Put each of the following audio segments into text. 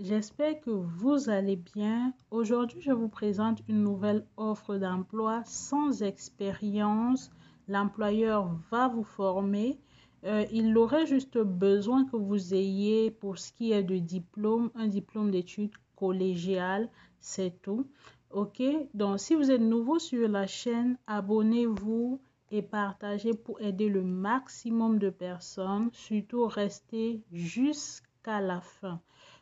j'espère que vous allez bien. Aujourd'hui, je vous présente une nouvelle offre d'emploi sans expérience. L'employeur va vous former. Il aurait juste besoin que vous ayez, pour ce qui est de diplôme, un diplôme d'études collégiales, c'est tout. Ok, donc si vous êtes nouveau sur la chaîne, abonnez-vous et partagez pour aider le maximum de personnes. Surtout, restez jusqu'à la fin.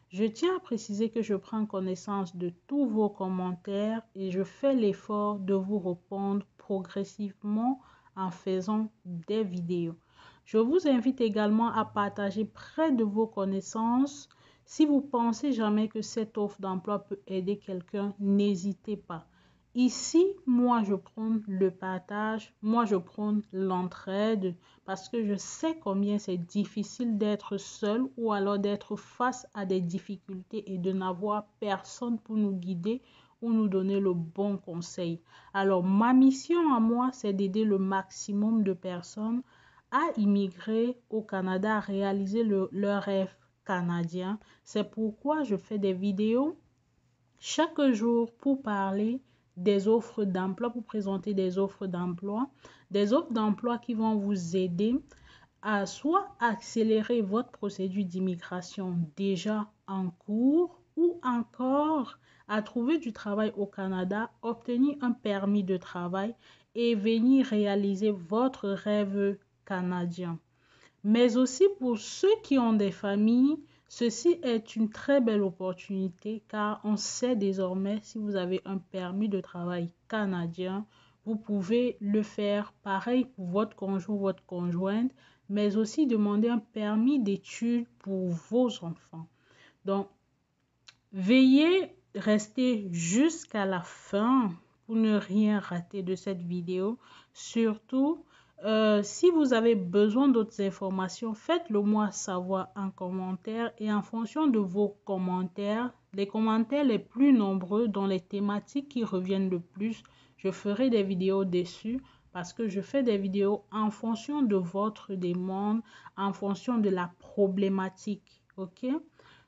Je tiens à préciser que je prends connaissance de tous vos commentaires et je fais l'effort de vous répondre progressivement en faisant des vidéos. Je vous invite également à partager près de vos connaissances. Si vous pensez jamais que cette offre d'emploi peut aider quelqu'un, n'hésitez pas. Ici, moi, je prône le partage, moi, je prône l'entraide parce que je sais combien c'est difficile d'être seul ou alors d'être face à des difficultés et de n'avoir personne pour nous guider ou nous donner le bon conseil. Alors, ma mission à moi, c'est d'aider le maximum de personnes à immigrer au Canada, à réaliser leur rêve canadien. C'est pourquoi je fais des vidéos chaque jour pour parler des offres d'emploi, pour présenter des offres d'emploi qui vont vous aider à soit accélérer votre procédure d'immigration déjà en cours ou encore à trouver du travail au Canada, obtenir un permis de travail et venir réaliser votre rêve canadien. Mais aussi pour ceux qui ont des familles, ceci est une très belle opportunité car on sait désormais si vous avez un permis de travail canadien, vous pouvez le faire pareil pour votre conjoint ou votre conjointe, mais aussi demander un permis d'études pour vos enfants. Donc, veuillez rester jusqu'à la fin pour ne rien rater de cette vidéo. Surtout, si vous avez besoin d'autres informations, faites-le moi savoir en commentaire et en fonction de vos commentaires, les commentaires les plus nombreux dans les thématiques qui reviennent le plus, je ferai des vidéos dessus parce que je fais des vidéos en fonction de votre demande, en fonction de la problématique, ok?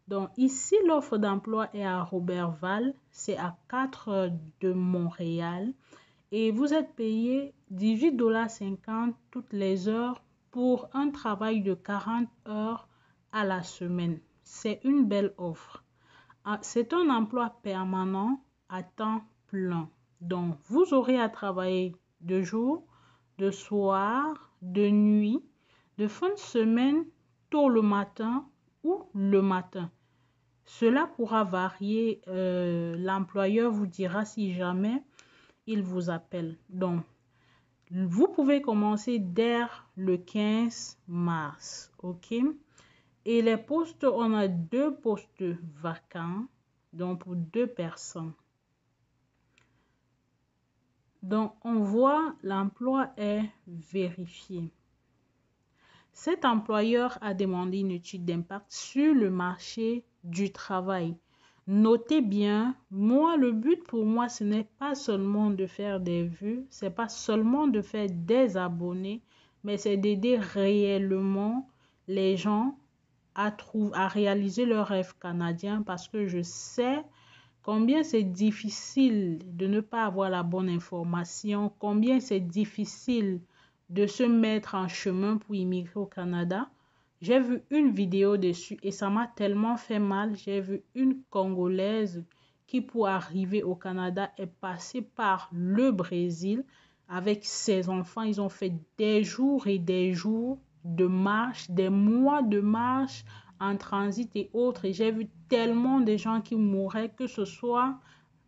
Donc ici, l'offre d'emploi est à Roberval, c'est à 4 heures de Montréal. Et vous êtes payé 18,50 $ toutes les heures pour un travail de 40 heures à la semaine. C'est une belle offre. C'est un emploi permanent à temps plein. Donc, vous aurez à travailler de jour, de soir, de nuit, de fin de semaine, tôt le matin ou le matin. Cela pourra varier. L'employeur vous dira si jamais il vous appelle. Donc, vous pouvez commencer dès le 15 mars. OK? Et les postes, on a 2 postes vacants. Donc, pour 2 personnes. Donc, on voit l'emploi est vérifié. Cet employeur a demandé une étude d'impact sur le marché du travail. Notez bien, moi, le but pour moi, ce n'est pas seulement de faire des vues, c'est pas seulement de faire des abonnés, mais c'est d'aider réellement les gens à réaliser leur rêve canadien parce que je sais combien c'est difficile de ne pas avoir la bonne information, combien c'est difficile de se mettre en chemin pour immigrer au Canada. J'ai vu une vidéo dessus et ça m'a tellement fait mal. J'ai vu une Congolaise qui, pour arriver au Canada, est passée par le Brésil avec ses enfants. Ils ont fait des jours et des jours de marche, des mois de marche en transit et autres. Et j'ai vu tellement de gens qui mouraient, que ce soit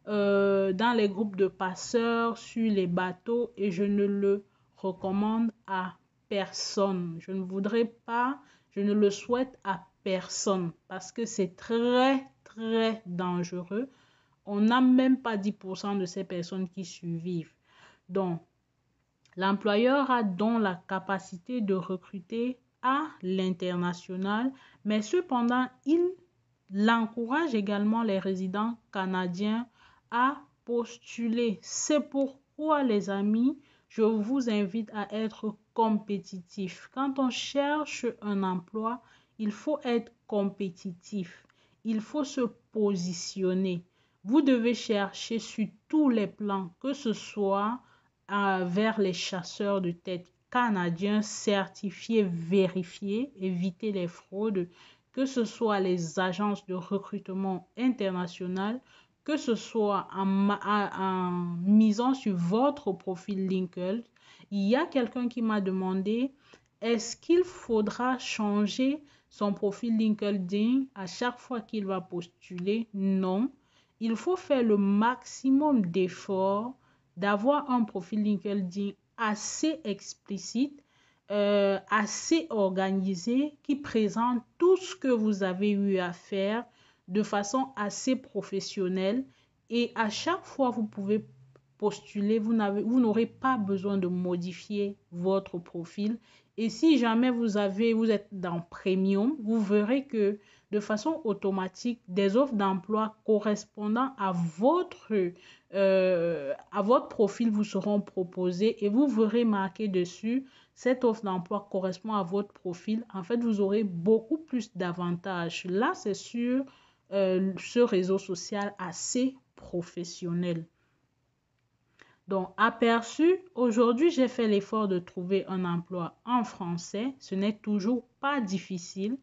dans les groupes de passeurs, sur les bateaux, et je ne le recommande à personne. Je ne voudrais pas, je ne le souhaite à personne parce que c'est très, très dangereux. On n'a même pas 10% de ces personnes qui survivent. Donc, l'employeur a donc la capacité de recruter à l'international, mais cependant, il encourage également les résidents canadiens à postuler. C'est pourquoi, les amis, je vous invite à être compétitif. Quand on cherche un emploi, il faut être compétitif. il faut se positionner. Vous devez chercher sur tous les plans, que ce soit vers les chasseurs de tête canadiens certifiés, vérifiés, éviter les fraudes, que ce soit les agences de recrutement internationales, que ce soit en misant sur votre profil LinkedIn. Il y a quelqu'un qui m'a demandé, est-ce qu'il faudra changer son profil LinkedIn à chaque fois qu'il va postuler? Non. Il faut faire le maximum d'efforts d'avoir un profil LinkedIn assez explicite, assez organisé, qui présente tout ce que vous avez eu à faire de façon assez professionnelle. Et à chaque fois, vous pouvez postuler, vous n'aurez pas besoin de modifier votre profil. Et si jamais vous êtes dans Premium, vous verrez que de façon automatique, des offres d'emploi correspondant à votre profil vous seront proposées et vous verrez marqué dessus, cette offre d'emploi correspond à votre profil. En fait, vous aurez beaucoup plus d'avantages. Là, c'est sur ce réseau social assez professionnel. Donc, aperçu, aujourd'hui, j'ai fait l'effort de trouver un emploi en français. Ce n'est toujours pas difficile.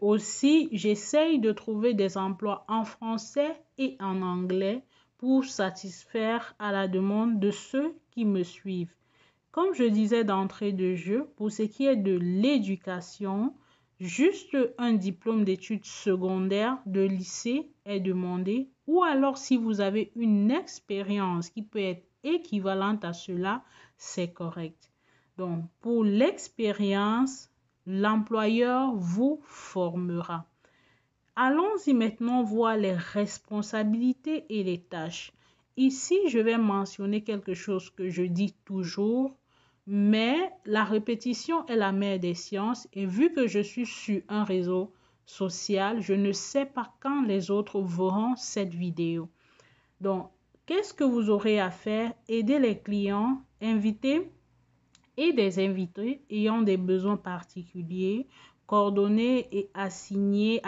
Aussi, j'essaye de trouver des emplois en français et en anglais pour satisfaire à la demande de ceux qui me suivent. Comme je disais d'entrée de jeu, pour ce qui est de l'éducation, juste un diplôme d'études secondaires de lycée est demandé, ou alors si vous avez une expérience qui peut être équivalente à cela, c'est correct. Donc, pour l'expérience, l'employeur vous formera. Allons-y maintenant voir les responsabilités et les tâches. Ici, je vais mentionner quelque chose que je dis toujours, mais la répétition est la mère des sciences et vu que je suis sur un réseau social, je ne sais pas quand les autres verront cette vidéo. Donc, qu'est-ce que vous aurez à faire? Aider les clients, inviter et des invités ayant des besoins particuliers, coordonner et assigner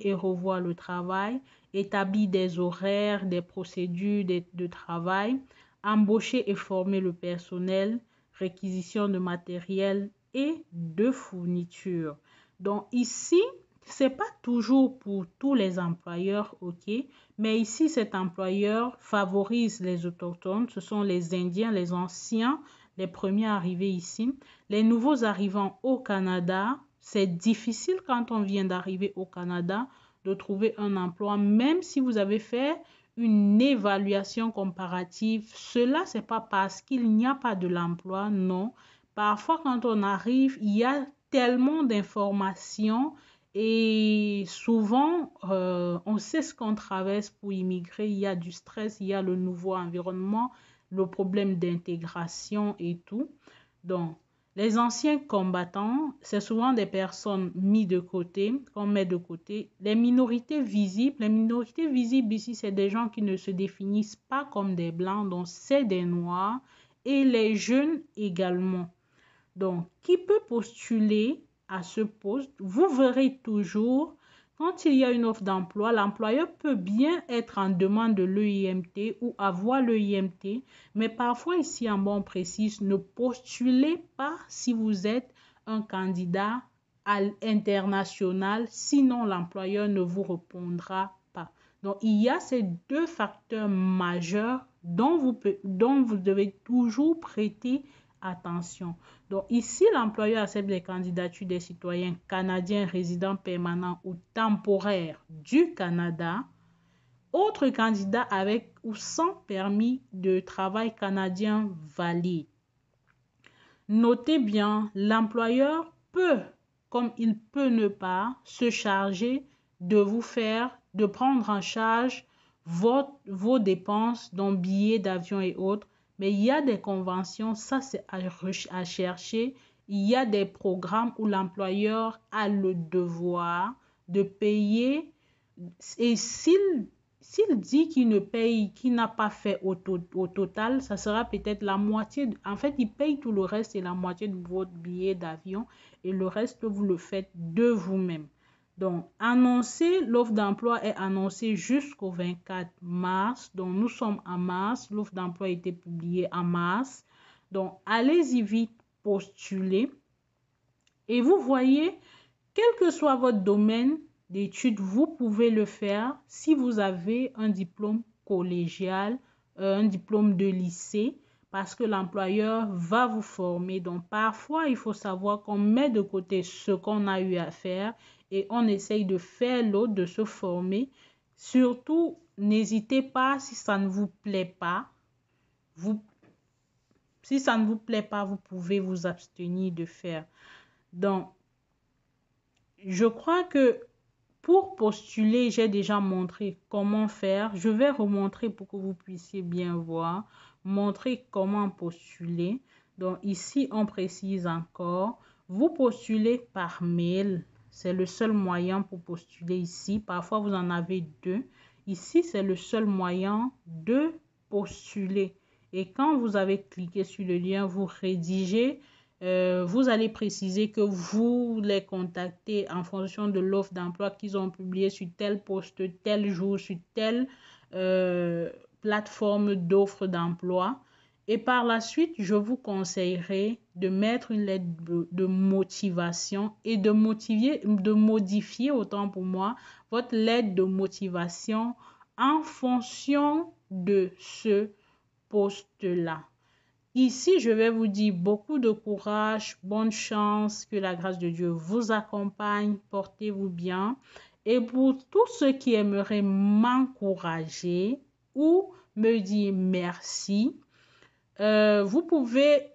et revoir le travail, établir des horaires, des procédures de travail, embaucher et former le personnel, réquisition de matériel et de fournitures. Donc ici, c'est pas toujours pour tous les employeurs, ok, mais ici cet employeur favorise les autochtones, ce sont les Indiens, les anciens, les premiers arrivés ici. Les nouveaux arrivants au Canada, c'est difficile quand on vient d'arriver au Canada de trouver un emploi, même si vous avez fait une évaluation comparative. Cela, c'est pas parce qu'il n'y a pas de l'emploi, non. Parfois, quand on arrive, il y a tellement d'informations et souvent, on sait ce qu'on traverse pour immigrer. Il y a du stress, il y a le nouveau environnement, le problème d'intégration et tout. Donc, les anciens combattants, c'est souvent des personnes mises de côté, qu'on met de côté. Les minorités visibles ici, c'est des gens qui ne se définissent pas comme des blancs, donc c'est des noirs. Et les jeunes également. Donc, qui peut postuler à ce poste? Vous verrez toujours, quand il y a une offre d'emploi, l'employeur peut bien être en demande de l'EIMT ou avoir l'EIMT, mais parfois ici en bon précise, ne postulez pas si vous êtes un candidat international, sinon l'employeur ne vous répondra pas. Donc, il y a ces deux facteurs majeurs dont vous devez toujours prêter attention. Donc ici, l'employeur accepte les candidatures des citoyens canadiens résidents permanents ou temporaires du Canada, autres candidats avec ou sans permis de travail canadien valide. Notez bien, l'employeur peut, comme il peut ne pas, se charger de prendre en charge vos dépenses, dont billets d'avion et autres. Mais il y a des conventions, ça c'est à chercher. Il y a des programmes où l'employeur a le devoir de payer. Et s'il dit qu'il ne paye, qu'il n'a pas fait au total, ça sera peut-être la moitié. En fait, il paye tout le reste et la moitié de votre billet d'avion. Et le reste, vous le faites de vous-même. Donc, l'offre d'emploi est annoncée jusqu'au 24 mars. Donc, nous sommes en mars. L'offre d'emploi a été publiée en mars. Donc, allez-y vite, postulez. Et vous voyez, quel que soit votre domaine d'études, vous pouvez le faire si vous avez un diplôme collégial, un diplôme de lycée, parce que l'employeur va vous former. Donc, parfois, il faut savoir qu'on met de côté ce qu'on a eu à faire et on essaye de faire l'autre, de se former. Surtout, n'hésitez pas si ça ne vous plaît pas. Si ça ne vous plaît pas, vous pouvez vous abstenir de faire. Donc, je crois que pour postuler, j'ai déjà montré comment faire. Je vais remontrer pour que vous puissiez bien voir. Montrer comment postuler. Donc ici, on précise encore. Vous postulez par mail. C'est le seul moyen pour postuler ici. Parfois, vous en avez deux. Ici, c'est le seul moyen de postuler. Et quand vous avez cliqué sur le lien, vous rédigez. Vous allez préciser que vous les contactez en fonction de l'offre d'emploi qu'ils ont publiée sur tel poste, tel jour, sur telle plateforme d'offre d'emploi. Et par la suite, je vous conseillerais de mettre une lettre de motivation et de modifier autant pour moi votre lettre de motivation en fonction de ce poste-là. Ici, je vais vous dire beaucoup de courage, bonne chance, que la grâce de Dieu vous accompagne, portez-vous bien. Et pour tous ceux qui aimeraient m'encourager ou me dire merci, vous pouvez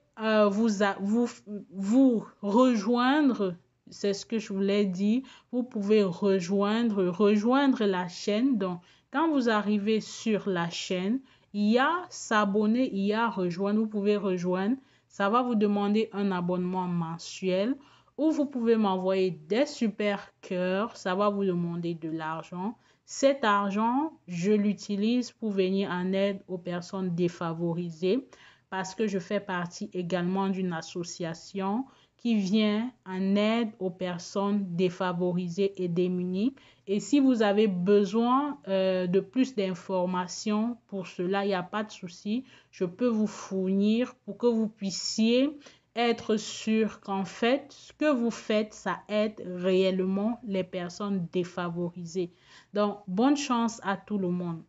vous rejoindre, c'est ce que je voulais dire, vous pouvez rejoindre la chaîne. Donc, quand vous arrivez sur la chaîne, il y a s'abonner, il y a rejoindre, vous pouvez rejoindre. Ça va vous demander un abonnement mensuel ou vous pouvez m'envoyer des super cœurs, ça va vous demander de l'argent. Cet argent, je l'utilise pour venir en aide aux personnes défavorisées parce que je fais partie également d'une association qui vient en aide aux personnes défavorisées et démunies. Et si vous avez besoin de plus d'informations pour cela, il n'y a pas de souci. Je peux vous fournir pour que vous puissiez être sûr qu'en fait, ce que vous faites, ça aide réellement les personnes défavorisées. Donc, bonne chance à tout le monde.